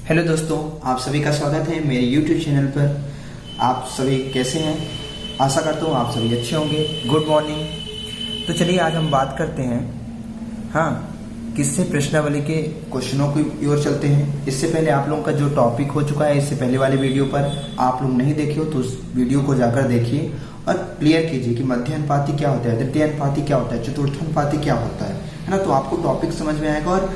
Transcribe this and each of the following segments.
Hello दोस्तों, आप सभी का स्वागत है मेरे YouTube चैनल पर। आप सभी कैसे हैं? आशा करता हूँ आप सभी अच्छे होंगे। Good morning. तो चलिए आज हम बात करते हैं किससे प्रश्नावली के क्वेश्चनों की ओर चलते हैं। इससे पहले आप लोगों का जो टॉपिक हो चुका है इससे पहले वाले वीडियो पर, आप लोग नहीं देखे हो तो उस वीडियो को जाकर देखिए और क्लियर कीजिए कि मध्य अनुपाती क्या होता है, तृतीय अनुपाती क्या होता है, चतुर्थ अनुपाती क्या होता है ना। तो आपको टॉपिक समझ में आएगा और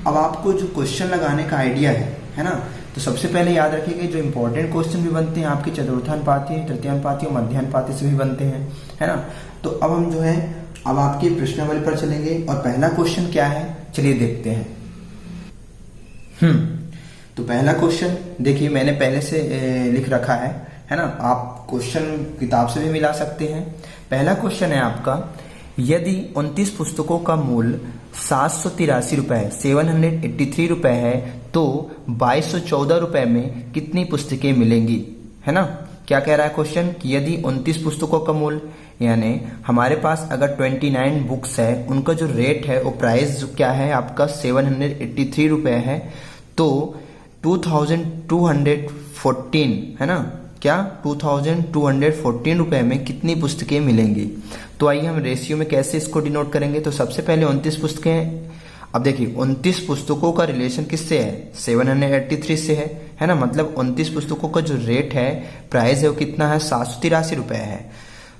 अब आपको जो क्वेश्चन लगाने का आइडिया है ना। तो सबसे पहले याद रखिएगा जो इंपॉर्टेंट क्वेश्चन भी बनते हैं आपके चतुर्थानुपाती, तृतीयानुपाती और मध्यानुपाती से भी बनते हैं, है ना। तो अब हम जो है अब आपकी प्रश्नावली पर चलेंगे और पहला क्वेश्चन क्या है चलिए देखते हैं। तो पहला क्वेश्चन देखिए मैंने पहले से लिख रखा है ना। आप क्वेश्चन किताब से भी मिला सकते हैं। पहला क्वेश्चन है आपका, यदि 29 पुस्तकों का मूल्य 783 रुपए 783 रुपए है तो 2214 रुपए में कितनी पुस्तकें मिलेंगी, है ना। क्या कह रहा है क्वेश्चन कि यदि 29 पुस्तकों का मूल्य यानी हमारे पास अगर 29 बुक्स है, उनका जो रेट है वो प्राइस जो क्या है आपका 783 रुपए है, तो 2214 है ना, क्या 2214 रुपए में कितनी पुस्तकें मिलेंगी। तो आइए हम रेशियो में कैसे इसको डिनोट करेंगे। तो सबसे पहले 29 पुस्तकें, अब देखिए 29 पुस्तकों का रिलेशन किससे है, 783 से है ना। मतलब 29 पुस्तकों का जो रेट है, प्राइस है वो कितना है, 783 रुपए है।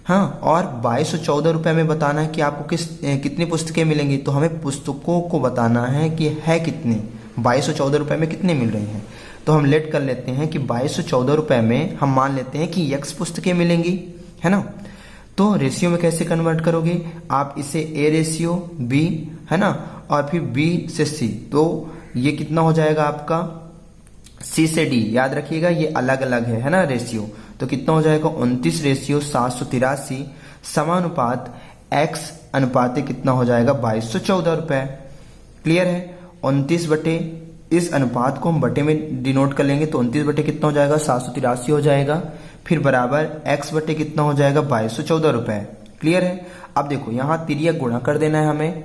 और 2214 रुपए में बताना है कि आपको कितनी पुस्तकें मिलेंगी। तो हमें पुस्तकों को बताना है कि है कितनी, 2214 रुपए में कितनी मिल रही हैं। तो हम लेट कर लेते हैं कि 2214 रुपए में हम मान लेते हैं कि x पुस्तकें मिलेंगी, है ना। तो रेशियो में कैसे कन्वर्ट करोगे आप इसे, a रेशियो b है ना, और फिर b से c, तो ये कितना हो जाएगा आपका c से d। याद रखिएगा ये अलग अलग है ना रेशियो। तो कितना हो जाएगा 29 रेशियो 783 समानुपात x अनुपात कितना हो जाएगा 2214 रुपए। क्लियर है। 29 बटे इस अनुपात को हम बटे में डिनोट कर लेंगे तो 29 बटे कितना हो जाएगा 783 हो जाएगा, फिर बराबर x बटे कितना हो जाएगा 2214 रुपए। क्लियर है। अब देखो यहाँ तिर्यक गुणा कर देना है हमें,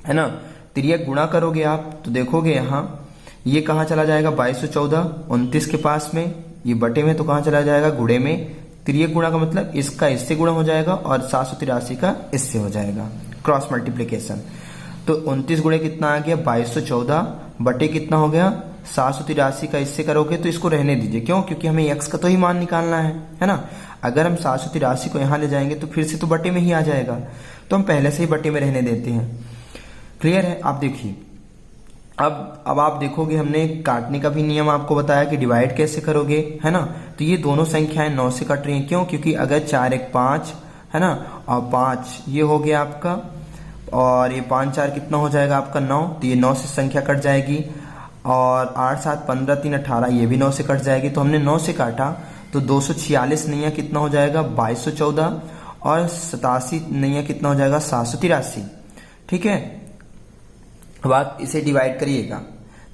है ना। तिर्यक गुणा करोगे आप तो देखोगे यहाँ ये कहाँ चला जाएगा 2214, 29 के पास में, ये बटे में तो कहाँ चला जाएगा गुणे में। तिर्यक गुणा का मतलब इसका इससे गुणा हो जाएगा और 783 का इससे हो जाएगा, क्रॉस मल्टीप्लीकेशन। तो 29 गुणे कितना आ गया 2214 बटे कितना हो गया 783 का इससे करोगे तो इसको रहने दीजिए। क्यों? क्योंकि हमें x का तो ही मान निकालना है ना। अगर हम 783 को यहाँ ले जाएंगे तो फिर से तो बटे में ही आ जाएगा, तो हम पहले से ही बटे में रहने देते हैं। क्लियर है। आप देखिए अब आप देखोगे हमने काटने का भी नियम आपको बताया कि डिवाइड कैसे करोगे, है ना। तो ये दोनों संख्याएं 9 से कट रही हैं। क्यों? क्योंकि अगर 4 1 5 है ना, और 5 ये हो गया आपका, और ये 5 4 कितना हो जाएगा आपका 9, तो ये 9 से संख्या कट जाएगी, और 8 7 15 3 18 ये भी 9 से कट जाएगी। तो हमने 9 से काटा तो 246 नैया कितना हो जाएगा 2214, और 87 नैया कितना हो जाएगा 783। ठीक है। अब आप इसे डिवाइड करिएगा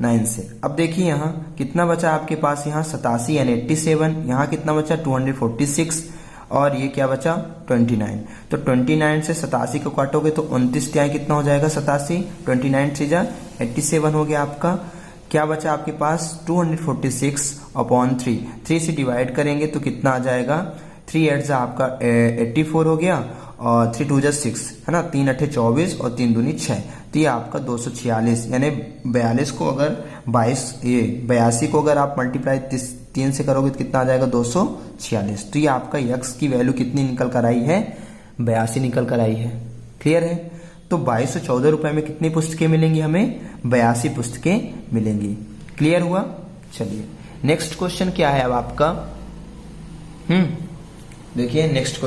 9 से। अब देखिए यहाँ कितना बचा आपके पास, यहाँ 87 यानी 87, यहाँ कितना बचा 246, और ये क्या बचा 29। तो 29 से 87 को काटोगे तो 29 त्याई कितना हो जाएगा 87, 29 से जा 87 हो गया आपका। क्या बचा आपके पास 246/3, 3 से डिवाइड करेंगे तो कितना आ जाएगा 3 8 जा आपका 84 हो गया, और 3 2 जा 6 है ना, 3 8 24 और 3 दूनी 6, तो ये आपका 246 यानी 42 को अगर 82 को अगर आप मल्टीप्लाई 3 से करोगे तो कितना आ जाएगा 246। तो ये आपका x की वैल्यू कितनी निकल कर आई है 82 निकल कर आई है। क्लियर है। तो 2214 रुपए में कितनी पुस्तकें मिलेंगी हमें 82 पुस्तकें मिलेंगी। क्लियर हुआ। चलिए नेक्स्ट क्वेश्चन क्या है अब आपका। देखिए नेक्स्ट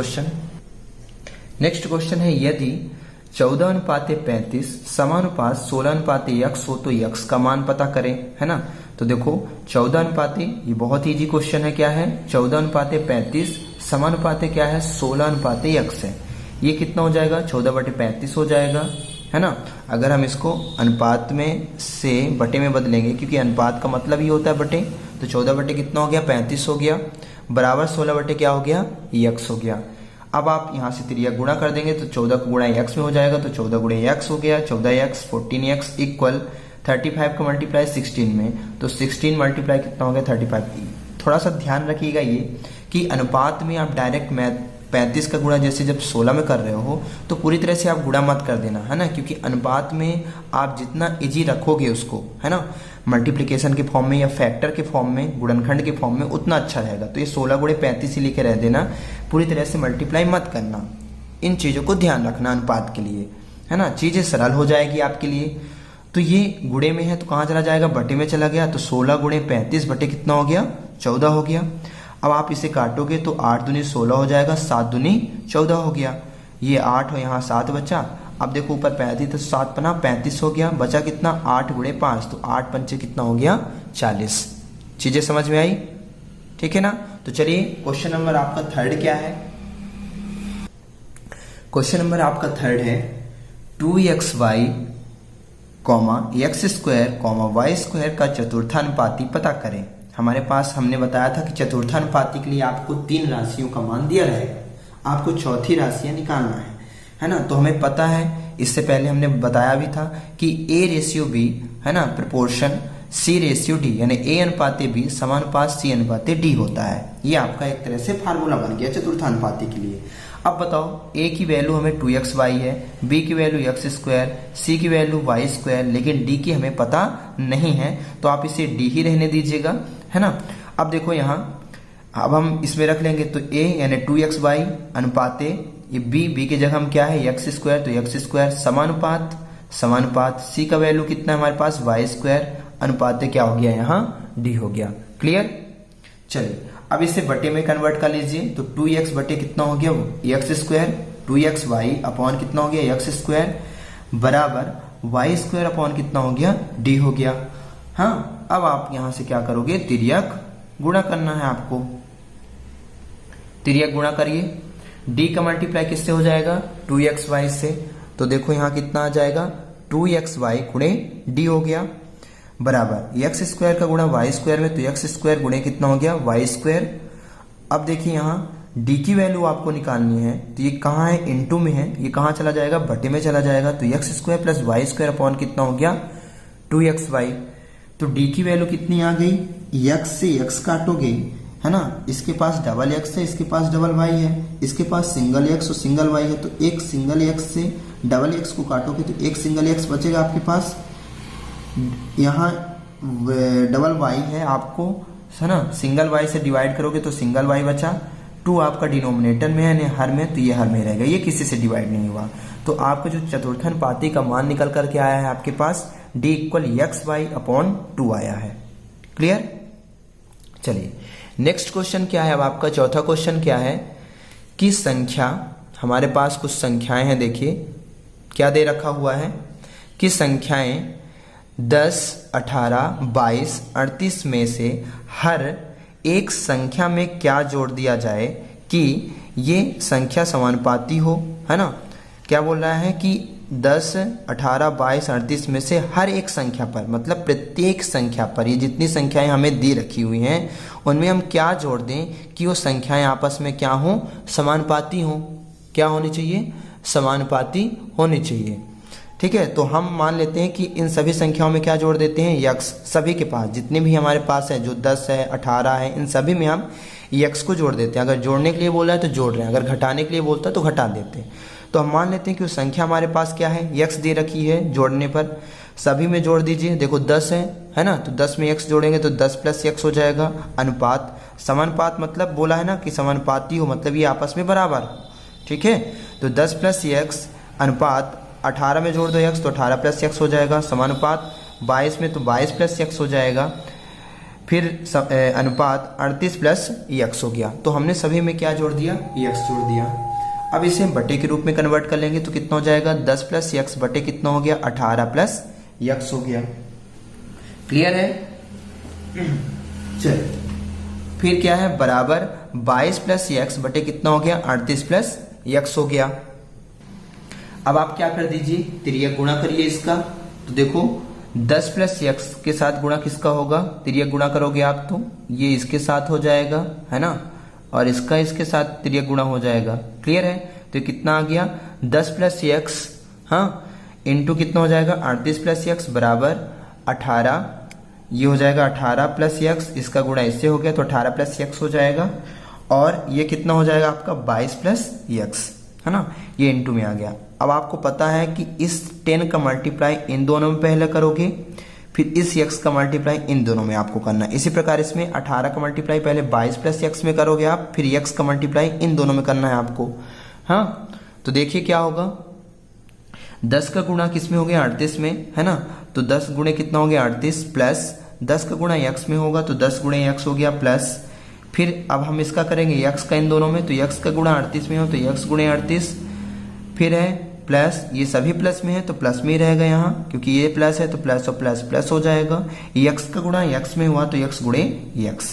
क्वेश्चन है, यदि 14:35 समानुपात 16:x हो तो x का मान पता करें, है ना। तो देखो 14 ये बहुत इजी क्वेश्चन है। क्या है 14:35 समानुपात क्या है 16:x है। ये कितना हो जाएगा 14/35 हो जाएगा, है ना। अगर हम इसको अनुपात में से बटे में बदलेंगे, क्योंकि अनुपात का मतलब ही होता है बटे, तो 14 बटे कितना हो गया 35 हो गया, बराबर 16 बटे क्या हो गया x हो गया। अब आप यहाँ से तिर्यक गुणा कर देंगे तो 14 को गुणा x में हो जाएगा, तो 14 गुणे x हो गया 14x 14x इक्वल 35 का मल्टीप्लाई 16 में, तो 16 मल्टीप्लाई कितना हो गया 35। थोड़ा सा ध्यान रखिएगा ये कि अनुपात में आप डायरेक्ट मैथ 35 का गुणा जैसे जब 16 में कर रहे हो तो पूरी तरह से आप गुणा मत कर देना, है ना, क्योंकि अनुपात में आप जितना इजी रखोगे उसको, है ना, मल्टीप्लिकेशन के फॉर्म में या फैक्टर के फॉर्म में, गुणनखंड के फॉर्म में, उतना अच्छा रहेगा। तो ये 16 गुणे 35 ही लेके रह देना, पूरी तरह से मल्टीप्लाई मत करना। इन चीज़ों को ध्यान रखना अनुपात के लिए, है ना, चीज़ें सरल हो जाएगी आपके लिए। तो ये गुणे में है तो कहाँ चला जाएगा, बटे में चला गया, तो 16 गुणे 35 बटे कितना हो गया 14 हो गया। अब आप इसे काटोगे तो 8 दूनी 16 हो जाएगा, 7 दूनी 14 हो गया, ये 8 हो यहाँ 7 बचा। अब देखो ऊपर 35 तो 7 पना 35 हो गया, बचा कितना 8 गुणे 5, तो 8 पंचे कितना हो गया 40। चीजें समझ में आई, ठीक है ना। तो चलिए क्वेश्चन नंबर आपका थर्ड क्या है। क्वेश्चन नंबर आपका थर्ड है 2xy, x² y स्क्वायर का चतुर्थानुपाती पता करें। हमारे पास हमने बताया था कि चतुर्थानुपाती के लिए आपको 3 राशियों का मान दिया रहेगा, आपको चौथी राशियां निकालना है ना। तो हमें पता है, इससे पहले हमने बताया भी था कि A/B, है ना, प्रपोर्शन C/D, यानी A अनुपाते B समानुपात C अनुपाते D होता है। ये आपका एक तरह से फार्मूला बन गया चतुर्थानुपाती के लिए। अब बताओ A की वैल्यू हमें 2xy है, B की वैल्यू x², C की वैल्यू y², लेकिन D की हमें पता नहीं है, तो आप इसे D ही रहने दीजिएगा, है ना। अब देखो यहाँ, अब हम इसमें रख लेंगे तो A यानी 2xy अनुपाते ये B की जगह हम क्या है x², तो x² समानुपात C का वैल्यू कितना है हमारे पास y² अनुपाते क्या हो गया यहाँ D हो गया। क्लियर। चलिए अब इसे बटे में कन्वर्ट कर लीजिए, तो 2x बटे कितना हो गया x², 2xy अपॉन कितना हो गया x² बराबर y² अपॉन कितना हो गया D हो गया। हाँ, अब आप यहां से क्या करोगे, तिर्यक गुणा करना है आपको, तिर्यक गुणा करिए। D का मल्टीप्लाई किससे हो जाएगा 2xy से, तो देखो यहां कितना आ जाएगा 2xy गुणे D हो गया बराबर x² का गुणा y² में, तो x² गुणे कितना हो गया y²। अब देखिए यहाँ D की वैल्यू आपको निकालनी है, तो ये कहाँ है इनटू में है, ये कहाँ चला जाएगा बटे में चला जाएगा, तो x² प्लस y² अपॉन कितना हो गया 2xy। तो D की वैल्यू कितनी आ गई, x से x काटोगे, है ना, इसके पास डबल x है, इसके पास डबल y है, इसके पास सिंगल x और सिंगल y है, तो एक सिंगल x से डबल x को काटोगे तो एक सिंगल x बचेगा आपके पास, यहाँ डबल y है आपको, है ना, सिंगल y से डिवाइड करोगे तो सिंगल y बचा, 2 आपका डिनोमिनेटर में है हर में, तो ये हर में रहेगा, ये किसी से डिवाइड नहीं हुआ। तो आपका जो चतुर्थानुपाती का मान निकल करके आया है आपके पास D इक्वल xy/2 आया है। क्लियर। चलिए नेक्स्ट क्वेश्चन क्या है, अब आपका चौथा क्वेश्चन क्या है कि संख्या, हमारे पास कुछ संख्याएं हैं, देखिए क्या दे रखा हुआ है कि संख्याएं 10, 18, 22, 38 में से हर एक संख्या में क्या जोड़ दिया जाए कि ये संख्या समानुपाती हो, है ना। क्या बोल रहा है कि 10, 18, 22, 38 में से हर एक संख्या पर, मतलब प्रत्येक संख्या पर, ये जितनी संख्याएं हमें दी रखी हुई हैं उनमें हम क्या जोड़ दें कि वो संख्याएं आपस में क्या हों, समानुपाती हों। क्या होनी चाहिए, समानुपाती होनी चाहिए। ठीक है, तो हम मान लेते हैं कि इन सभी संख्याओं में क्या जोड़ देते हैं x, सभी के पास जितने भी हमारे पास है, जो 10 है 18 है, इन सभी में हम x को जोड़ देते हैं। अगर जोड़ने के लिए बोला है तो जोड़ रहे हैं, अगर घटाने के लिए बोलता है तो घटा देते हैं। तो हम मान लेते हैं कि वो संख्या हमारे पास क्या है, x दे रखी है, जोड़ने पर सभी में जोड़ दीजिए। देखो 10 है ना, तो 10 में x जोड़ेंगे तो 10 प्लस x हो जाएगा। अनुपात, समानुपात मतलब बोला है ना कि समानुपाती हो, मतलब ये आपस में बराबर। ठीक है, तो 10 प्लस x अनुपात 18 में जोड़ दो x तो 18 प्लस x हो जाएगा। समानुपात 22 में तो 22 प्लस x हो जाएगा। फिर अनुपात 38 प्लस x हो गया। तो हमने सभी में क्या जोड़ दिया, x जोड़ दिया। अब इसे बटे के रूप में कन्वर्ट कर लेंगे तो कितना हो जाएगा, 10 प्लस x बटे कितना हो गया, 18 प्लस x हो गया। क्लियर है। चलिए फिर क्या है, बराबर 22 प्लस x बटे कितना हो गया, 38 प्लस x हो गया। अब आप क्या कर दीजिए, तिर्यक गुणा करिए इसका। तो देखो 10 प्लस x के साथ गुणा किसका होगा, तिर्यक गुणा करोगे आप तो ये इसके साथ हो जाएगा, है ना, और इसका इसके साथ तिर्यक गुणा हो जाएगा। क्लियर है। तो कितना आ गया, 10 प्लस x, हाँ, इंटू कितना हो जाएगा 38 प्लस x बराबर 18, ये हो जाएगा 18 प्लस एक्स, इसका गुणा इससे हो गया तो 18 प्लस एक्स हो जाएगा, और ये कितना हो जाएगा आपका 22 प्लस एक्स, है ना, ये इनटू में आ गया। अब आपको पता है कि इस 10 का मल्टीप्लाई इन दोनों में पहले करोगे, फिर इस x का मल्टीप्लाई इन दोनों में आपको करना है। इसी प्रकार इसमें 18 का मल्टीप्लाई पहले 22 प्लस x में करोगे आप, फिर x का मल्टीप्लाई इन दोनों में करना है आपको। हाँ, तो देखिए क्या होगा, 10 का गुणा किस में हो गया 38 में, है ना, तो 10 गुणे कितना हो गया 38, प्लस 10 का गुणा x में होगा तो 10 गुणे x हो गया, प्लस फिर अब हम इसका करेंगे x का इन दोनों में, तो x का गुणा 38 में हो तो x गुणे 38, फिर है प्लस, ये सभी प्लस में है तो प्लस में ही रहेगा यहाँ, क्योंकि ये प्लस है तो प्लस और प्लस प्लस हो जाएगा। x का गुणा x में हुआ तो x गुणे x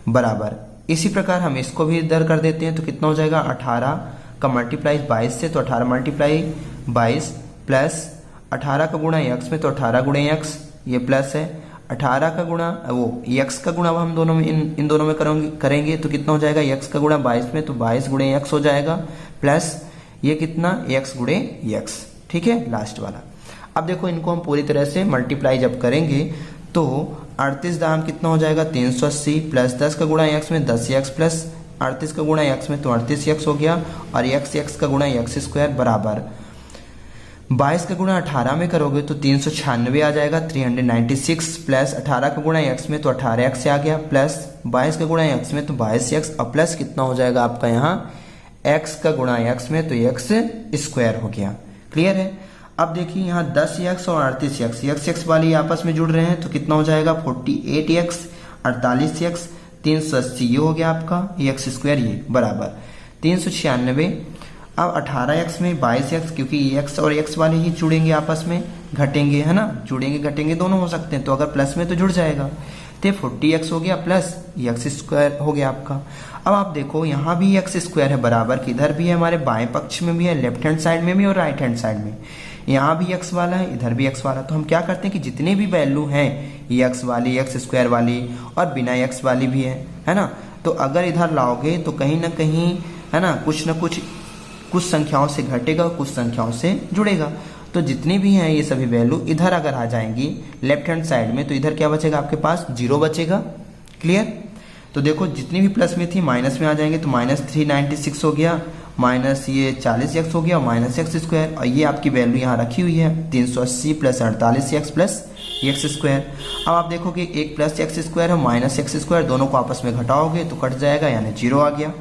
बराबर। इसी प्रकार हम इसको भी इधर कर देते हैं तो कितना हो जाएगा 18 का मल्टीप्लाई 22 से, तो 18 मल्टीप्लाई 22 प्लस 18 का गुणा x में तो 18 गुणे x, ये प्लस है, 18 का गुणा वो x का गुणा हम दोनों में इन दोनों में करेंगे तो कितना हो जाएगा x का गुणा 22 में तो 22 गुणे x हो जाएगा, प्लस ये कितना x गुणे x, ठीक है, लास्ट वाला। अब देखो इनको हम पूरी तरह से मल्टीप्लाई जब करेंगे तो 38 दाम कितना हो जाएगा 380, प्लस 10 का गुणा x में 10x, प्लस 38 का गुणा x में तो 38x हो गया, और x का गुणा x स्क्वायर बराबर 22 का गुणा 18 में करोगे तो 396 आ जाएगा 396, प्लस 18 का गुणा x में तो 18x आ गया, प्लस 22 का गुणा x में तो 22x, और प्लस कितना हो जाएगा आपका यहाँ x का गुणा x में तो x स्क्वायर हो गया। क्लियर है। अब देखिए यहाँ 10x और 38x x वाली आपस में जुड़ रहे हैं तो कितना हो जाएगा 48x, 48x, 380 ये हो गया आपका x स्क्वायर, ये बराबर 396। अब 18x में 22x, क्योंकि x और x वाले ही जुड़ेंगे आपस में, घटेंगे, है ना, जुड़ेंगे घटेंगे दोनों हो सकते हैं, तो अगर प्लस में तो जुड़ जाएगा, तो 40x हो गया प्लस x स्क्वायर हो गया आपका। अब आप देखो यहाँ भी x स्क्वायर है बराबर, किधर भी है, हमारे बाएं पक्ष में भी है, लेफ्ट हैंड साइड में भी और राइट हैंड साइड में, यहाँ भी x वाला है, इधर भी x वाला। तो हम क्या करते हैं कि जितने भी वैल्यू हैं x वाली, x स्क्वायर वाली और बिना x वाली भी है ना, तो अगर इधर लाओगे तो कहीं ना कहीं, है ना, कुछ संख्याओं से घटेगा, कुछ संख्याओं से जुड़ेगा। तो जितनी भी हैं ये सभी वैल्यू इधर अगर आ जाएंगी लेफ्ट हैंड साइड में, तो इधर क्या बचेगा आपके पास 0 बचेगा। क्लियर। तो देखो जितनी भी प्लस में थी माइनस में आ जाएंगे, तो माइनस 396 हो गया, माइनस ये 40x हो गया, माइनस x स्क्वायर, और ये आपकी वैल्यू यहाँ रखी हुई है 380 plus 48x plus x square. अब आप देखोगे एक प्लस x स्क्वायर और माइनस x स्क्वायर दोनों को आपस में घटाओगे तो कट जाएगा, यानी 0 आ गया।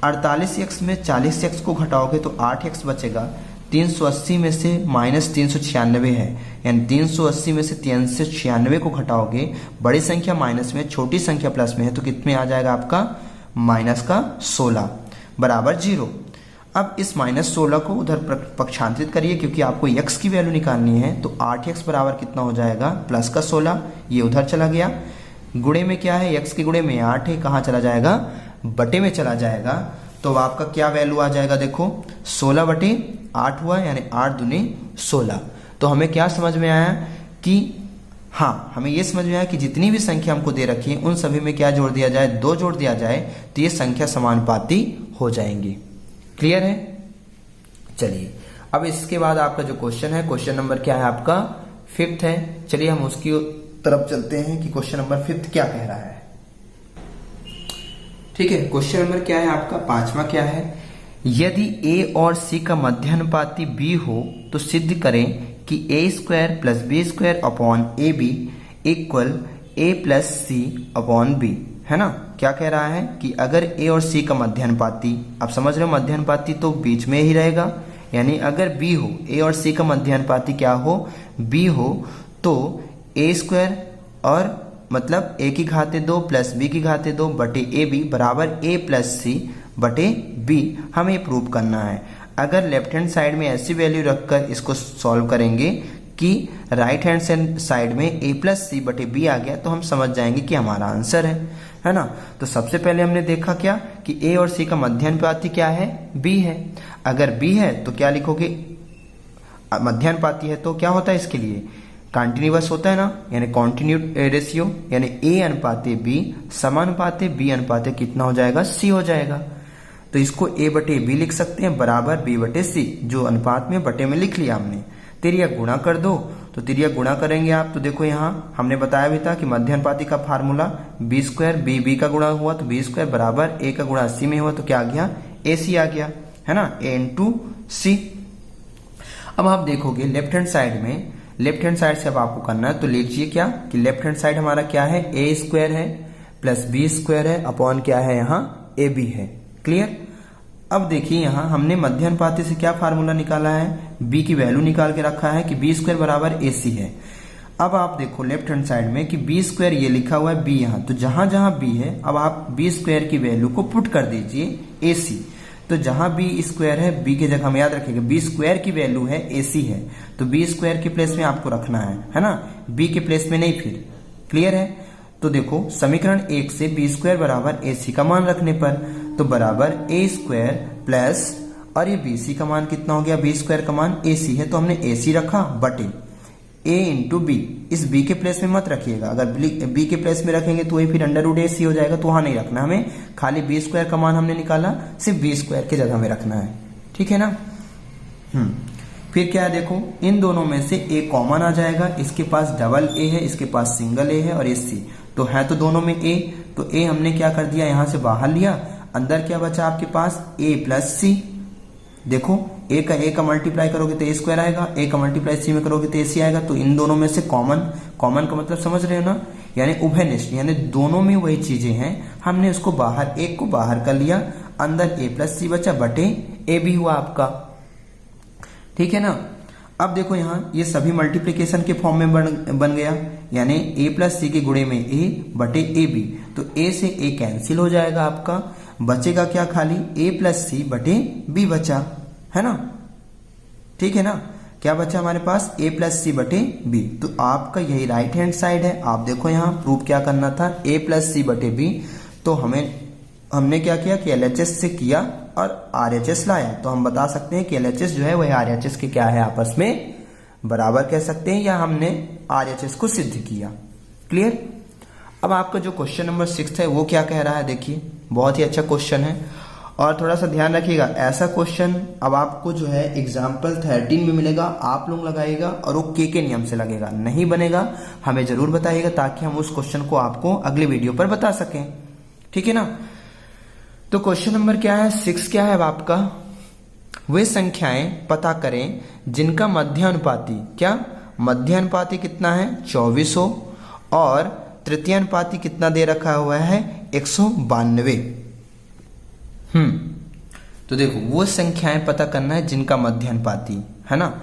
48x में 40x को घटाओगे तो 8x बचेगा। 380 में से माइनस 396 है, यानी 380 में से 396 को घटाओगे, बड़ी संख्या माइनस में, छोटी संख्या प्लस में है, तो कितने आ जाएगा आपका माइनस का 16 बराबर 0। अब इस माइनस 16 को उधर पक्षांतरित करिए, क्योंकि आपको x की वैल्यू निकालनी है, तो 8x बराबर कितना हो जाएगा प्लस का 16, ये उधर चला गया। गुणे में क्या है, x के गुणे में 8 है, कहाँ चला जाएगा बटे में चला जाएगा, तो आपका क्या वैल्यू आ जाएगा, देखो 16 बटे 8 हुआ, यानी 8 दूनी 16। तो हमें क्या समझ में आया कि हाँ, हमें ये समझ में आया कि जितनी भी संख्या हमको दे रखी है उन सभी में क्या जोड़ दिया जाए, 2 जोड़ दिया जाए, तो ये संख्या समानुपाती हो जाएंगी। क्लियर है। चलिए अब इसके बाद आपका जो क्वेश्चन है, क्वेश्चन नंबर क्या है आपका 5th है। चलिए हम उसकी तरफ चलते हैं कि क्वेश्चन नंबर 5th क्या कह रहा है। ठीक है, क्वेश्चन नंबर क्या है आपका 5वां क्या है, यदि a और c का मध्यानुपाती b हो तो सिद्ध करें कि a square plus B square upon A B equal a plus C upon B, है ना। क्या कह रहा है कि अगर a और c का मध्यानुपाती, आप समझ रहे हो मध्यानुपाती तो बीच में ही रहेगा, यानी अगर b हो, a और c का मध्यानुपाती क्या हो b हो, तो a स्क्वायर और मतलब a की घाते 2 प्लस b की घाते 2 बटे ए बी बराबर a प्लस सी बटे b, हमें प्रूव करना है। अगर लेफ्ट हैंड साइड में ऐसी वैल्यू रखकर इसको सॉल्व करेंगे कि राइट हैंड साइड में a प्लस सी बटे b आ गया, तो हम समझ जाएंगे कि हमारा आंसर है ना। तो सबसे पहले हमने देखा क्या कि a और c का मध्यानुपाती क्या है b है। अगर b है तो क्या लिखोगे, मध्यानुपाती है तो क्या होता है इसके लिए कंटिन्यूअस होता है ना, यानी कॉन्टिन्यू रेशियो, यानी a अनुपाते b समानुपाते b अनुपाते कितना हो जाएगा c हो जाएगा। तो इसको a बटे b लिख सकते हैं बराबर b बटे c, जो अनुपात में बटे में लिख लिया हमने। तेरी गुणा कर दो तो तिर्यक गुणा करेंगे आप, तो देखो यहाँ हमने बताया भी था कि मध्यानुपाती का फार्मूला बी स्क्वायर, बी का गुणा हुआ तो बी स्क्वायर बराबर ए का गुणा सी में हुआ तो क्या आ गया, ए सी आ गया, है ना, ए इंटू सी। अब आप देखोगे लेफ्ट हैंड साइड में, लेफ्ट हैंड साइड से अब आपको करना है तो लीजिए क्या कि लेफ्ट हैंड साइड हमारा क्या है, ए स्क्वायर है प्लस बी स्क्वायर है अपॉन क्या है यहाँ ए बी है। क्लियर। अब देखिए यहाँ हमने मध्यानुपाती से क्या फार्मूला निकाला है, बी की वैल्यू निकाल के रखा है कि बी स्क्वायर बराबर ए सी है। अब आप देखो लेफ्ट हैंड साइड में कि बी स्क्वायर ये लिखा हुआ है बी यहाँ, तो जहां जहां बी है अब आप बी स्क्वायर की वैल्यू को पुट कर दीजिए ए सी। तो जहां बी स्क्वायर है बी की जगह हम याद रखेंगे बी स्क्वायर की वैल्यू है ए सी है, तो बी स्क्वायर के प्लेस में आपको रखना है ना, बी के प्लेस में नहीं फिर। क्लियर है। तो देखो समीकरण 1 से बी स्क्वायर बराबर ए सी का मान रखने पर तो बराबर ए स्क्वायर प्लस, और ये बी सी का मान कितना हो गया, बी स्क्वायर का मान ए सी है तो हमने ए सी रखा बटे ए इंटू बी। इस बी के प्लेस में मत रखिएगा, अगर बी के प्लेस में रखेंगे तो वही फिर अंडर रूट ए सी हो जाएगा, तो वहां नहीं रखना हमें, खाली बी स्क्वायर का मान हमने निकाला, सिर्फ बी स्क्वायर की जगह में रखना है। ठीक है ना। फिर क्या है देखो इन दोनों में से ए कॉमन आ जाएगा, इसके पास डबल ए है, इसके पास सिंगल ए है और ये सी, तो है तो दोनों में ए, तो ए हमने क्या कर दिया यहां से बाहर लिया, अंदर क्या बचा आपके पास ए प्लस सी। देखो ए का मल्टीप्लाई करोगे तो ए स्क्वायर आएगा, ए का मल्टीप्लाई सी में करोगे तो ए सी आएगा, तो इन दोनों में से कॉमन का मतलब समझ रहे हो ना, यानी उभयनिष्ठ, यानी दोनों में वही चीजें हैं, हमने उसको बाहर, एक को बाहर कर लिया, अंदर ए प्लस सी बचा बटे ए भी हुआ आपका। ठीक है ना। अब देखो यहाँ ये सभी मल्टीप्लीकेशन के फॉर्म में बन गया, यानी ए प्लस सी के गुणे में ए बटे ए बी, तो ए से ए कैंसिल हो जाएगा आपका, बचेगा क्या, खाली ए प्लस सी बटे बी बचा, है ना। ठीक है ना। क्या बचा हमारे पास, ए प्लस सी बटे बी, तो आपका यही राइट हैंड साइड है। आप देखो यहाँ प्रूफ क्या करना था, ए प्लस सी बटे बी, तो हमने क्या किया कि एलएचएस से किया और आरएचएस लाया, तो हम बता सकते हैं कि एलएचएस जो है वह आरएचएस के क्या है, आपस में बराबर कह सकते हैं, या हमने आरएचएस को सिद्ध किया। क्लियर। अब आपका जो क्वेश्चन नंबर 6 है वो क्या कह रहा है, देखिए बहुत ही अच्छा क्वेश्चन है, और थोड़ा सा ध्यान रखिएगा, ऐसा क्वेश्चन अब आपको जो है एग्जाम्पल 13 में मिलेगा, आप लोग लगाइएगा और वो के नियम से लगेगा, नहीं बनेगा हमें जरूर बताइएगा ताकि हम उस क्वेश्चन को आपको अगले वीडियो पर बता सकें। ठीक है ना। तो क्वेश्चन नंबर क्या है, 6 क्या है अब आपका, वे संख्याएं पता करें जिनका मध्यानुपाती, क्या मध्यानुपाती कितना है 24 हो और तृतीयानुपाती कितना दे रखा हुआ है 192। तो देखो वो संख्याएं पता करना है जिनका मध्यानुपाती, है ना,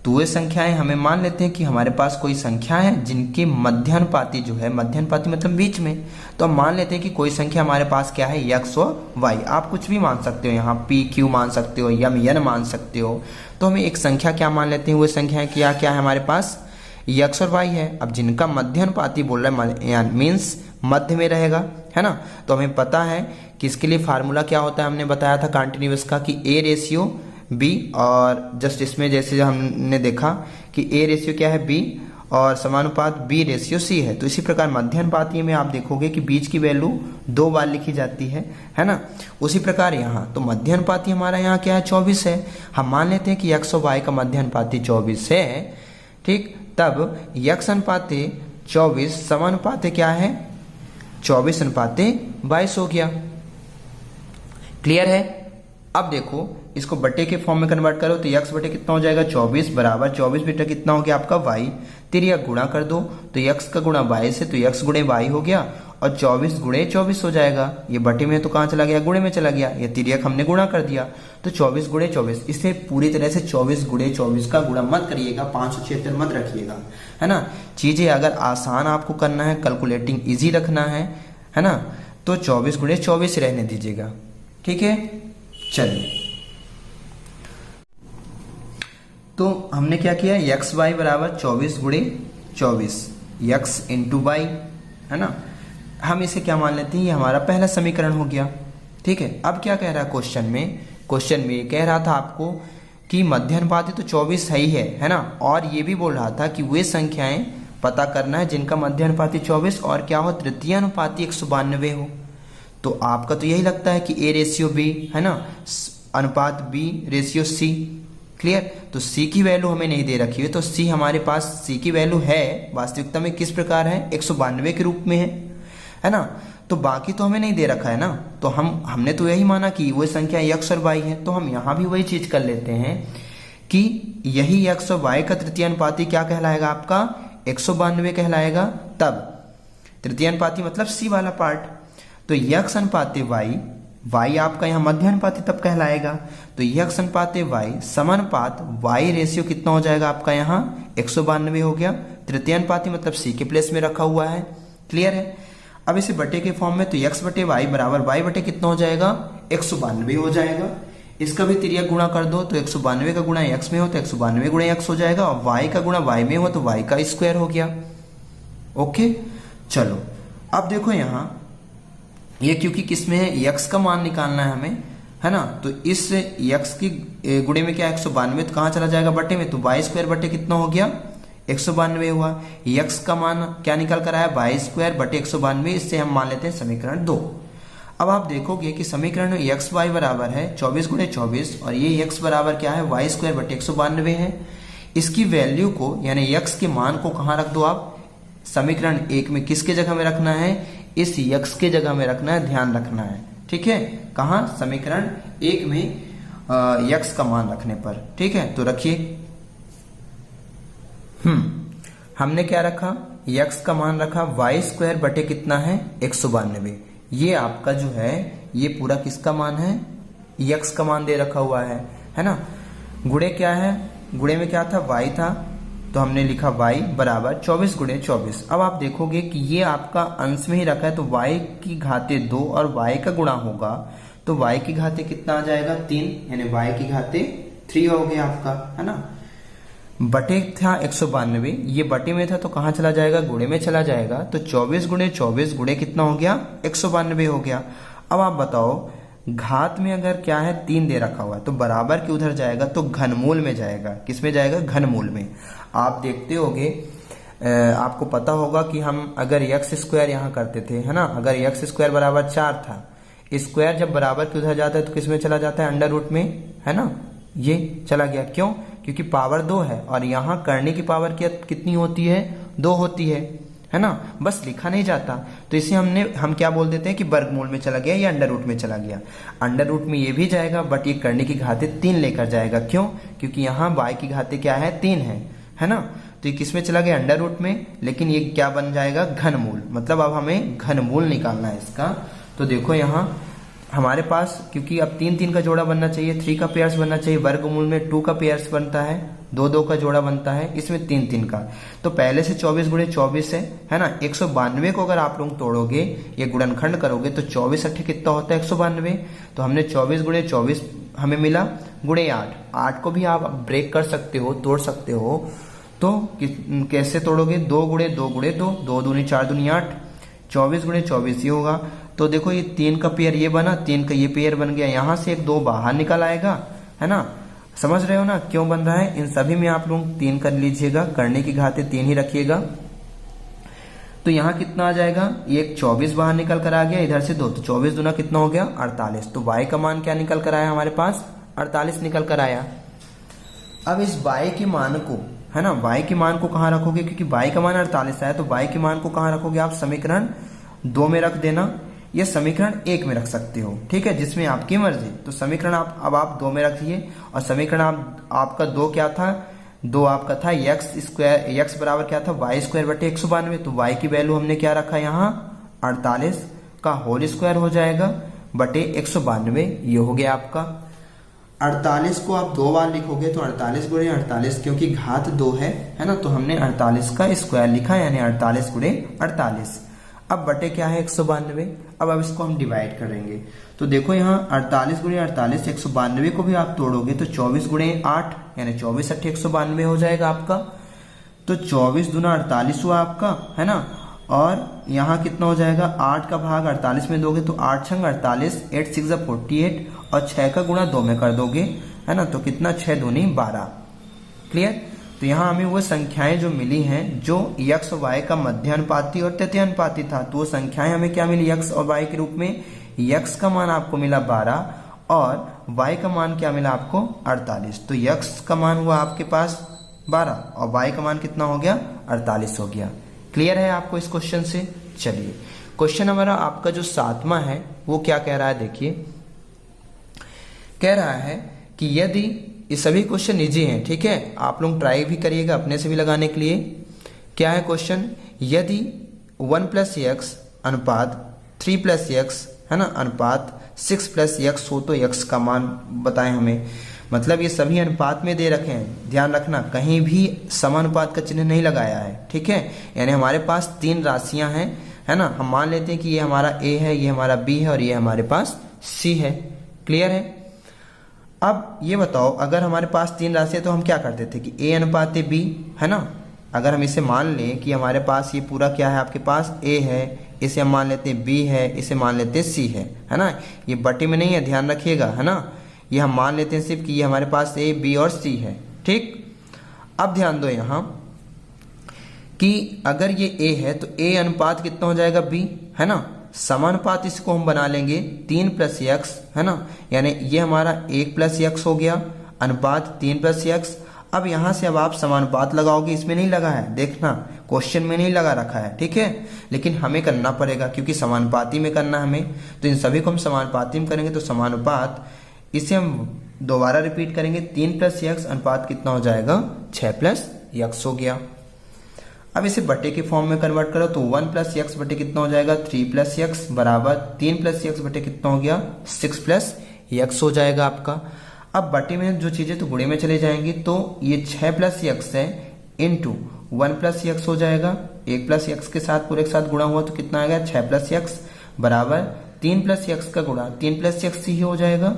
तो वे संख्याएं हमें मान लेते हैं कि हमारे पास कोई संख्या है जिनके मध्यानुपाती जो है, मध्यानुपाती मतलब बीच में, तो हम मान लेते हैं कि कोई संख्या हमारे पास क्या है x और y, आप कुछ भी मान सकते हो, यहाँ p q मान सकते हो, m n मान सकते हो, तो हमें एक संख्या क्या मान लेते हैं, वो संख्या क्या क्या है हमारे पास x और y है। अब जिनका मध्यानुपाती बोल रहा है मीन्स मध्य में रहेगा, है ना, तो हमें पता है कि इसके लिए फार्मूला क्या होता है, हमने बताया था कंटिन्यूअस का कि a रेशियो b, और जस्ट इसमें जैसे हमने देखा कि a रेशियो क्या है b और समानुपात b रेशियो c है, तो इसी प्रकार मध्यानुपाती में आप देखोगे कि बीच की वैल्यू 2 बार लिखी जाती है ना। उसी प्रकार यहाँ तो मध्यानुपाती हमारा यहाँ क्या है 24 है, हम मान लेते हैं कि x और y का मध्यानुपाती 24 है। ठीक, तब x अनुपाते 24 समानुपाते क्या है 24 अनुपाते 22 हो गया। क्लियर है। अब देखो इसको बटे के फॉर्म में कन्वर्ट करो तो x बटे कितना हो जाएगा 24 बराबर 24 बटे कितना हो गया आपका y, तिर्यक गुणा कर दो तो x का गुणा y से, तो x गुणे y हो गया और 24 गुणे 24 हो जाएगा, ये बटे में तो कहाँ चला गया, गुणे में चला गया, ये तिर्यक हमने गुणा कर दिया, तो 24 गुणे 24, इसे पूरी तरह से 24 गुणे 24 का गुणा मत करिएगा, 576 मत रखिएगा, है ना। चीजें अगर आसान आपको करना है, कैलकुलेटिंग इजी रखना है ना, तो 24 गुणे 24 रहने दीजिएगा। ठीक है। चलिए तो हमने क्या किया, एक्स वाई बराबर 24 गुणे 24, एक्स इंटू वाई, है ना, हम इसे क्या मान लेते हैं, ये हमारा पहला समीकरण हो गया। ठीक है। अब क्या कह रहा है क्वेश्चन में कह रहा था आपको कि मध्यानुपाती तो 24 ही है ना, और ये भी बोल रहा था कि वे संख्याएं पता करना है जिनका मध्यानुपाती 24 और क्या हो तृतीयानुपाती 192 हो। तो आपका तो यही लगता है कि a रेशियो b, है ना, अनुपात b रेशियो c, क्लियर। तो c की वैल्यू हमें नहीं दे रखी है, तो c हमारे पास c की वैल्यू है वास्तविकता में किस प्रकार है, 192 के रूप में है ना। तो बाकी तो हमें नहीं दे रखा है ना, तो हमने तो यही माना कि वही संख्या x और y है, तो हम यहाँ भी वही चीज कर लेते हैं कि यही x और y का तृतीय अनुपाती क्या कहलाएगा, आपका 192 कहलाएगा। तब तृतीय अनुपाती मतलब c वाला पार्ट, तो x अनुपाते y आपका यहाँ मध्य अनुपाती तब कहलाएगा। तो x अनुपाते y समानुपात y रेशियो कितना हो जाएगा आपका यहाँ 192 हो गया। तृतीय अनुपाती मतलब c के प्लेस में रखा हुआ है, क्लियर है। अब इसे बटे के फॉर्म में, तो x बटे y बराबर y बटे कितना हो जाएगा 192 हो जाएगा। इसका भी तिर्यक गुणा कर दो, तो 192 का गुणा x में हो तो 192 गुणा x हो जाएगा, और y का गुणा y में हो तो y का स्क्वायर हो गया। ओके चलो अब देखो यहाँ ये क्योंकि किसमें है, x का मान निकालना है हमें, है ना। तो इस x की गुणे में क्या 192, तो कहाँ चला जाएगा बटे में, तो y स्क्वायर बटे कितना हो गया 192 हुआ। x का मान क्या निकल कर आया y स्क्वायर बटे 192, इससे हम मान लेते हैं समीकरण 2। अब आप देखोगे कि समीकरण में x y बराबर है 24 गुणे 24, और ये x बराबर क्या है y स्क्वायर बटे 192 है। इसकी वैल्यू को यानी x के मान को कहाँ रख दो आप, समीकरण 1 में किसके जगह में रखना है, इस x के जगह में रखना है, ध्यान रखना है, ठीक है। कहाँ, समीकरण 1 में x का मान रखने पर, ठीक है। तो रखिए हमने क्या रखा, x का मान रखा y स्क्वायर बटे कितना है 192। ये आपका जो है ये पूरा किसका मान है, x का मान दे रखा हुआ है ना। गुणे क्या है, गुणे में क्या था y था, तो हमने लिखा y बराबर 24 गुणे 24। अब आप देखोगे कि ये आपका अंश में ही रखा है, तो y की घाते 2 और y का गुणा होगा, तो y की घाते कितना आ जाएगा 3, यानी y की घाते 3 हो गया आपका, है ना। बटे था 192, ये बटे में था तो कहाँ चला जाएगा, गुणे में चला जाएगा। तो 24 गुणे 24 गुणे कितना हो गया 192 हो गया। अब आप बताओ घात में अगर क्या है 3 दे रखा हुआ है, तो बराबर के उधर जाएगा तो घनमूल में जाएगा, किस में जाएगा, घनमूल में। आप देखते होगे आपको पता होगा कि हम अगर x स्क्वायर यहाँ करते थे, है ना, अगर x स्क्वायर बराबर 4 था, स्क्वायर जब बराबर के उधर जाता है तो किस में चला जाता है, अंडर रूट में, है ना। ये चला गया, क्यों, क्योंकि पावर 2 है, और यहाँ करने की पावर कितनी होती है, 2 होती है ना, बस लिखा नहीं जाता। तो इसे हम क्या बोल देते हैं कि वर्गमूल में चला गया या अंडर रूट में चला गया। अंडर रूट में ये भी जाएगा, बट ये करने की घाते 3 लेकर जाएगा, क्यों, क्योंकि यहाँ y की घाते क्या है 3 है ना। तो ये किस में चला गया, अंडर रूट में, लेकिन ये क्या बन जाएगा, घनमूल। मतलब अब हमें घनमूल निकालना है इसका। तो देखो यहाँ हमारे पास, क्योंकि अब 3 3 का जोड़ा बनना चाहिए, 3 का पेयर्स बनना चाहिए, वर्गमूल में 2 का पेयर्स बनता है, 2 2 का जोड़ा बनता है, इसमें 3 3 का। तो पहले से 24 गुणे 24 है ना। 192 को अगर आप लोग तोड़ोगे, ये गुणनखंड करोगे, तो 24 अट्ठे कितना होता है 192। तो हमने 24 गुणे 24 हमें मिला, गुणे 8 को भी आप ब्रेक कर सकते हो, तोड़ सकते हो। तो कैसे तोड़ोगे, 2 गुणे 2 गुणे 2, 2 दूनी 4 दूनी 8, 24 गुणे 24 ये होगा। तो देखो ये 3 का पेयर ये बना, 3 का ये पेयर बन गया, यहाँ से एक 2 बाहर निकल आएगा, है ना। समझ रहे हो ना क्यों बन रहा है। इन सभी में आप लोग 3 कर लीजिएगा, करने की घाते 3 ही रखिएगा। तो यहाँ कितना आ जाएगा, ये 24 बाहर निकल कर आ गया, इधर से 2, तो 24 दूना कितना हो गया 48। तो y का मान क्या निकल कर आया हमारे पास, 48 निकल कर आया। अब इस y के मान को, है ना, y के मान को कहाँ रखोगे, क्योंकि y का मान 48 आया, तो y के मान को कहाँ रखोगे आप, समीकरण 2 में रख देना, ये समीकरण 1 में रख सकते हो, ठीक है, जिसमें आपकी मर्जी। तो समीकरण आप 2 में रखिए, और समीकरण आपका 2 क्या था, 2 आपका था x स्क्वायर, x बराबर क्या था y स्क्वायर बटे 192। तो y की वैल्यू हमने क्या रखा यहाँ 48 का होल स्क्वायर हो जाएगा बटे 192, ये हो गया आपका। 48 को आप 2 बार लिखोगे तो 48 गुणे 48, क्योंकि घात 2 है ना, तो हमने 48 का स्क्वायर लिखा, यानी 48 गुणे 48। अब बटे क्या है 192। अब इसको हम डिवाइड करेंगे, तो देखो यहाँ 48 गुणे 48, 192 को भी आप तोड़ोगे तो 24 गुणे 8, यानी 24 अट्ठे 192 हो जाएगा आपका। तो 24 दूना 48 हुआ आपका, है ना। और यहाँ कितना हो जाएगा, 8 का भाग 48 में दोगे तो 8 छंग 48, 8 6 48, और 6 का गुणा 2 में कर दोगे, है ना, तो कितना 6 दूनी 12। क्लियर। तो यहाँ हमें वो संख्याएं जो मिली हैं, जो x और y का मध्यानुपाती और तृतीयानुपाती था, तो वो संख्याएं हमें क्या मिली x और y के रूप में। x का मान आपको मिला 12 और y का मान क्या मिला आपको 48, तो x का मान हुआ आपके पास 12 और y का मान कितना हो गया 48 हो गया। क्लियर है आपको इस क्वेश्चन से? चलिए क्वेश्चन हमारा आपका जो 7वां है वो क्या कह रहा है, देखिए कह रहा है कि यदि ये सभी क्वेश्चन इजी हैं, ठीक है, आप लोग ट्राई भी करिएगा अपने से भी लगाने के लिए। क्या है क्वेश्चन, यदि 1 + x अनुपात 3 + x है ना अनुपात 6 + x हो तो x का मान बताएं हमें। मतलब ये सभी अनुपात में दे रखे हैं, ध्यान रखना कहीं भी समानुपात का चिन्ह नहीं लगाया है, ठीक है। यानी हमारे पास 3 राशियां हैं, है ना, हम मान लेते हैं कि ये हमारा a है, ये हमारा b है और ये हमारे पास c है। क्लियर है? अब ये बताओ, अगर हमारे पास 3 राशियां तो हम क्या करते थे कि a अनुपात b, है ना। अगर हम इसे मान लें कि हमारे पास ये पूरा क्या है, आपके पास a है, इसे हम मान लेते हैं b है, इसे मान लेते हैं c है ना। ये बटे में नहीं है, ध्यान रखिएगा, है ना। ये हम मान लेते हैं सिर्फ कि ये हमारे पास a, b और c है, ठीक। अब ध्यान दो यहाँ कि अगर ये a है तो a अनुपात कितना हो जाएगा b, है ना। समानुपात इसको हम बना लेंगे 3 + x, है ना, यानी ये हमारा 1 + x हो गया अनुपात 3 + x। अब यहां से अब आप समानुपात लगाओगे, इसमें नहीं लगा है, देखना क्वेश्चन में नहीं लगा रखा है, ठीक है, लेकिन हमें करना पड़ेगा क्योंकि समानुपाती में करना हमें। तो इन सभी को हम समानुपाती में करेंगे तो समानुपात इसे हम दोबारा रिपीट करेंगे, 3 + x अनुपात कितना हो जाएगा 6 + x हो गया। अब इसे बटे के फॉर्म में कन्वर्ट करो तो 1 + x बटे कितना हो जाएगा 3 + x बराबर 3 + x बटे कितना हो गया 6 + x हो जाएगा आपका। अब बटे में जो चीजें तो गुणे में चले जाएंगी, तो ये 6 + x है इंटू 1 + x हो जाएगा, 1 + x के साथ पूरे के साथ गुणा हुआ तो कितना आ गया 6 + x बराबर 3 + x का गुणा 3 + x ही हो जाएगा,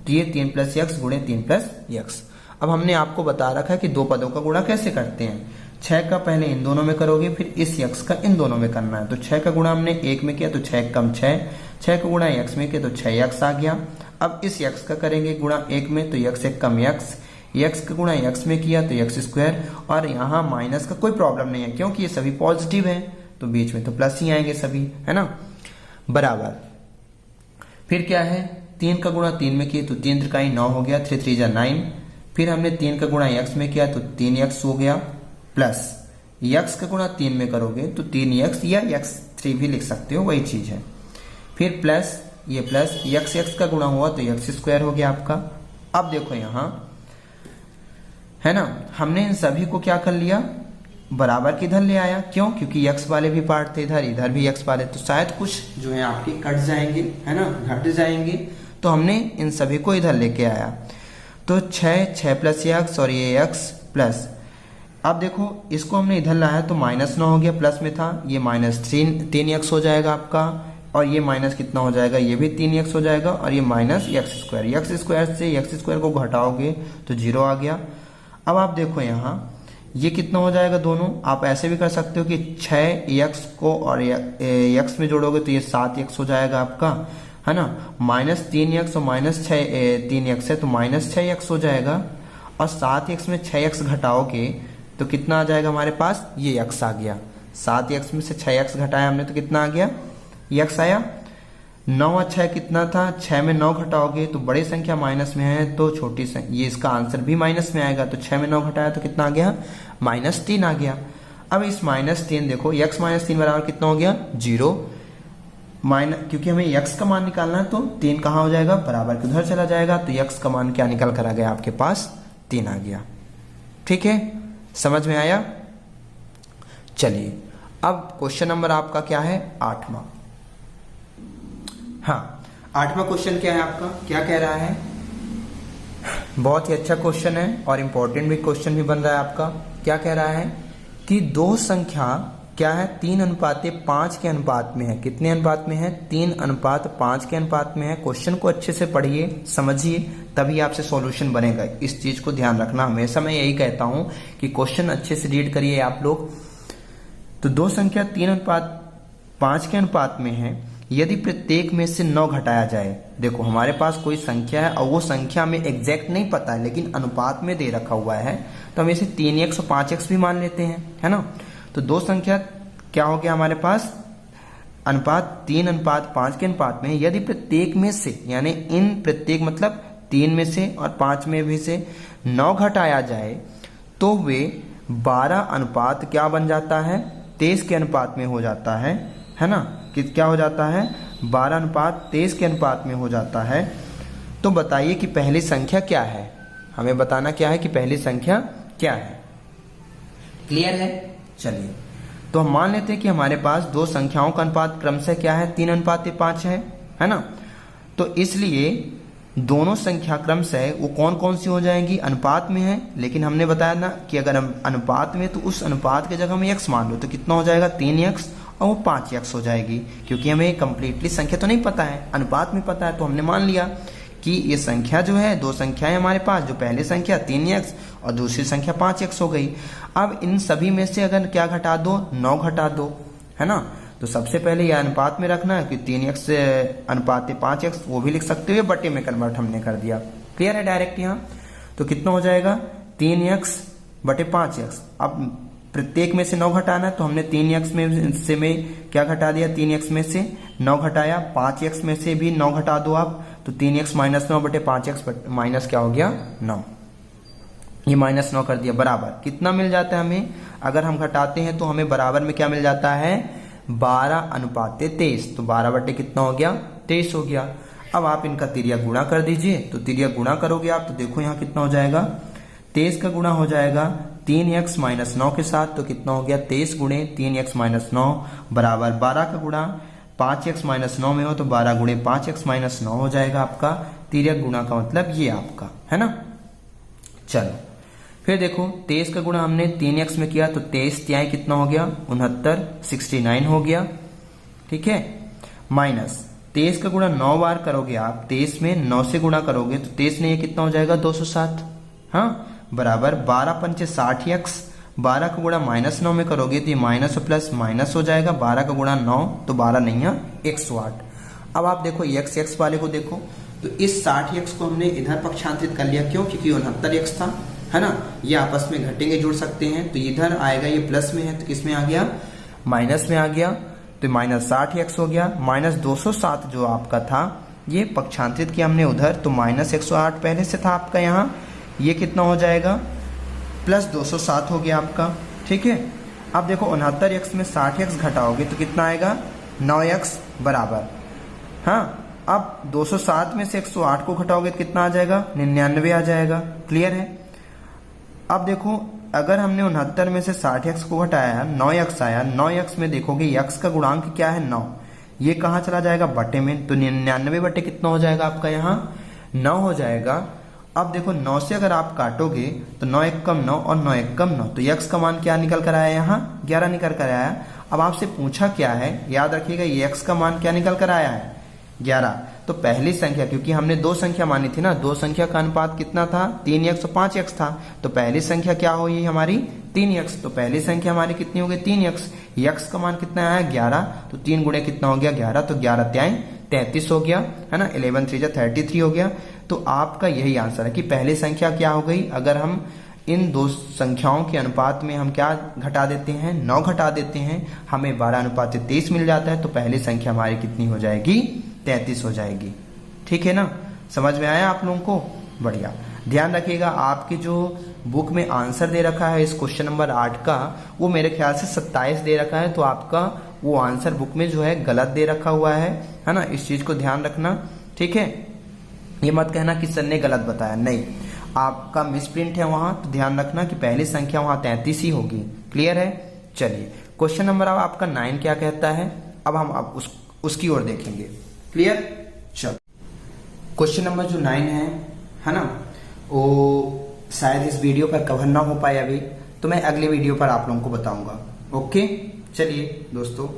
तो ये 3 + x गुणे 3 + x। अब हमने आपको बता रखा है कि दो पदों का गुणा कैसे करते हैं। 6 का पहले इन दोनों में करोगे, फिर इस x का इन दोनों में करना है। तो 6 का गुणा हमने 1 में किया तो 6 कम 6, 6 का गुणा x में किया तो 6x आ गया। अब इस x का करेंगे गुणा 1 में तो x 1 कम x का गुणा x में किया तो x², और यहाँ माइनस का कोई प्रॉब्लम नहीं है क्योंकि ये सभी पॉजिटिव है तो बीच में तो प्लस ही आएंगे सभी, है ना, बराबर। फिर क्या है 3 का गुणा 3 में किए तो 3 त्रिकाई 9 हो गया, 3 3 9। फिर हमने 3 का गुणा x में किया तो 3x हो गया, प्लस x का गुणा 3 में करोगे तो 3x या x3 भी लिख सकते हो, वही चीज है। फिर प्लस ये प्लस x का गुणा हुआ तो x² हो गया आपका। अब देखो यहाँ, है ना, हमने इन सभी को क्या कर लिया बराबर किधर ले आया, क्यों, क्योंकि x वाले भी पार्ट थे इधर, इधर भी x वाले, तो शायद कुछ जो है आपके कट जाएंगे, है ना, घट जाएंगे, तो हमने इन सभी को इधर लेके आया। तो 6 + x और ये x प्लस, अब देखो इसको हमने इधर लाया तो -9 हो गया, प्लस में था, ये -3x हो जाएगा आपका, और ये माइनस कितना हो जाएगा, ये भी 3x हो जाएगा, और ये -x², x² से x² को घटाओगे तो 0 आ गया। अब आप देखो यहाँ ये कितना हो जाएगा, दोनों आप ऐसे भी कर सकते हो कि 6x को और x में जोड़ोगे तो ये 7x हो जाएगा आपका, है ना, -3x और -3x है तो -6x हो जाएगा, और 7x में 6x घटाओगे तो कितना आ जाएगा हमारे पास, ये x आ गया। 7x में से 6x घटाया हमने तो कितना आ गया, x आया। 9 और 6 कितना था, 6 में 9 घटाओगे तो बड़ी संख्या माइनस में है तो छोटी संख्या, ये इसका आंसर भी माइनस में आएगा, तो 6 में 9 घटाया तो कितना आ गया -3 आ गया। अब इस -3 देखो, x -3 बराबर कितना हो गया 0, क्योंकि हमें x का मान निकालना है तो 3 कहाँ हो जाएगा बराबर के उधर चला जाएगा, तो x का मान क्या निकल कर आ गया आपके पास 3 आ गया। ठीक है, समझ में आया। चलिए अब क्वेश्चन नंबर आपका क्या है 8वां। हाँ, 8वां क्वेश्चन क्या है आपका, क्या कह रहा है, बहुत ही अच्छा क्वेश्चन है और इंपॉर्टेंट भी क्वेश्चन भी बन रहा है आपका। क्या कह रहा है कि दो संख्या क्या है 3:5 के अनुपात में है। कितने अनुपात में है, 3:5 के अनुपात में है। क्वेश्चन को अच्छे से पढ़िए, समझिए, तभी आपसे सॉल्यूशन बनेगा। इस चीज को ध्यान रखना, हमेशा मैं यही कहता हूं कि क्वेश्चन अच्छे से रीड करिए आप लोग। तो दो संख्या 3:5 के अनुपात में है, यदि प्रत्येक में से 9 घटाया जाए। देखो हमारे पास कोई संख्या है और वो संख्या हमें एग्जैक्ट नहीं पता है लेकिन अनुपात में दे रखा हुआ है, तो हम इसे 3x और 5x भी मान लेते हैं, है ना। तो दो संख्या क्या हो गया हमारे पास, अनुपात 3:5 के अनुपात में, यदि प्रत्येक में से, यानी इन प्रत्येक मतलब 3 में से और 5 में भी से 9 घटाया जाए तो वे 12 अनुपात क्या बन जाता है, 23 के अनुपात में हो जाता है ना। कि क्या हो जाता है, 12 अनुपात 23 के अनुपात में हो जाता है। तो बताइए कि पहली संख्या क्या है, हमें बताना क्या है कि पहली संख्या क्या है। क्लियर है। चलिए तो हम मान लेते हैं कि हमारे पास दो संख्याओं का अनुपात क्रमशः क्या है, 3:5 है ना। तो इसलिए दोनों संख्या क्रमशः वो कौन कौन सी हो जाएंगी, अनुपात में है। लेकिन हमने बताया ना कि अगर हम अनुपात में तो उस अनुपात की जगह हम x मान लो तो कितना हो जाएगा, 3x और वो 5x हो जाएगी। क्योंकि हमें कंप्लीटली संख्या तो नहीं पता है, अनुपात में पता है, तो हमने मान लिया कि ये संख्या जो है, दो संख्याएं हमारे पास, जो पहली संख्या 3x और दूसरी संख्या 5x हो गई। अब इन सभी में से अगर क्या घटा दो, 9 घटा दो, है ना। तो सबसे पहले यह अनुपात में रखना है कि 3x अनुपात 5x, वो भी लिख सकते हो, बटे में कन्वर्ट हमने कर दिया। क्लियर है डायरेक्ट यहाँ। तो कितना हो जाएगा, 3x बटे 5x। अब प्रत्येक में से 9 घटाना है तो हमने 3x में क्या घटा दिया, 3x में से 9 घटाया, 5x में से भी 9 घटा दो आप, तो 3x माइनस 9 बटे 5x माइनस क्या हो गया, 9। ये माइनस 9 कर दिया, बराबर कितना मिल जाता है हमें, अगर हम घटाते हैं तो हमें बराबर में क्या मिल जाता है, 12:23। तो 12 बटे कितना हो गया, 23 हो गया। अब आप इनका तिरिया गुणा कर दीजिए। तो तिरिया गुणा करोगे आप तो देखो यहाँ कितना हो जाएगा, 23 का गुणा हो जाएगा 3x माइनस 9 के साथ, तो कितना हो गया, 23 गुणे 3x माइनस 9 बराबर 12 का गुणा 5x माइनस 9 में हो तो 12 गुणे 5x माइनस 9 हो जाएगा आपका। तिर्यक गुणा का मतलब ये आपका है ना। चलो फिर देखो 23 का गुणा हमने 3x में किया तो 23 तिहाई कितना हो गया, 69, 69 हो गया। ठीक है, माइनस 23 का गुणा 9 बार करोगे आप, 23 में 9 से गुणा करोगे तो 23 में ये कितना हो जाएगा, 207, हाँ बराबर 12 पंचे 60x। 12 का गुणा माइनस 9 में करोगे तो ये माइनस और प्लस माइनस हो जाएगा, 12 का गुणा 9 तो 12 नहीं है 108। अब आप देखो x वाले को देखो तो इस 60x को हमने इधर पक्षांतरित कर लिया, क्यों, क्योंकि 69x था, है ना। ये आपस में घटेंगे, जुड़ सकते हैं, तो इधर आएगा, ये प्लस में है तो किस में आ गया, माइनस में आ गया, तो माइनस 60x हो गया। माइनस 207 जो आपका था ये पक्षांतरित किया हमने उधर, तो माइनस 108 पहले से था आपका यहाँ, ये कितना हो जाएगा, प्लस 207 हो गया आपका। ठीक है, अब देखो 69x में 60x घटाओगे तो कितना आएगा, 9x बराबर, हाँ। अब 207 में से 108 को घटाओगे तो कितना आ जाएगा, 99 आ जाएगा। क्लियर है। अब देखो अगर हमने 69 में से 60x को घटाया, 9x आया, 9x में देखोगे x का गुणांक क्या है, 9, ये कहाँ चला जाएगा, बटे में, तो 99 बटे कितना हो जाएगा आपका यहाँ, 9 हो जाएगा। अब देखो 9 से अगर आप काटोगे तो 9 एक कम 9 और 9 एक कम 9, तो x का मान क्या निकल कर आया, यहाँ 11 निकल कर आया। अब आपसे पूछा क्या है, याद रखिएगा ये x का मान क्या निकल कर आया है, 11। तो पहली संख्या, क्योंकि हमने दो संख्या मानी थी ना, दो संख्या का अनुपात कितना था, 3x और 5x था, तो पहली संख्या क्या हुई हमारी, 3x। तो पहली संख्या हमारी कितनी हो गई, 3x। x का मान कितना आया, 11, तो 3 गुणे कितना हो गया, 11, तो 11 त्याई 33 हो गया, है ना। 11 3 33 हो गया। तो आपका यही आंसर है कि पहली संख्या क्या हो गई, अगर हम इन दो संख्याओं के अनुपात में हम क्या घटा देते हैं, 9 घटा देते हैं, हमें 12:23 मिल जाता है, तो पहली संख्या हमारी कितनी हो जाएगी, 33 हो जाएगी। ठीक है ना, समझ में आया आप लोगों को, बढ़िया। ध्यान रखिएगा आपकी जो बुक में आंसर दे रखा है इस क्वेश्चन नंबर 8 का, वो मेरे ख्याल से 27 दे रखा है, तो आपका वो आंसर बुक में जो है गलत दे रखा हुआ है ना। इस चीज को ध्यान रखना, ठीक है। ये मत कहना कि सर ने गलत बताया, नहीं, आपका मिस प्रिंट है वहां, तो ध्यान रखना कि पहली संख्या वहां 33 ही होगी। क्लियर है। चलिए क्वेश्चन नंबर अब आपका 9 क्या कहता है, अब हम अब उसकी ओर देखेंगे। क्लियर। चलो क्वेश्चन नंबर जो 9 है ना, वो शायद इस वीडियो पर कवर ना हो पाए अभी, तो मैं अगले वीडियो पर आप लोगों को बताऊंगा। ओके, चलिए दोस्तों।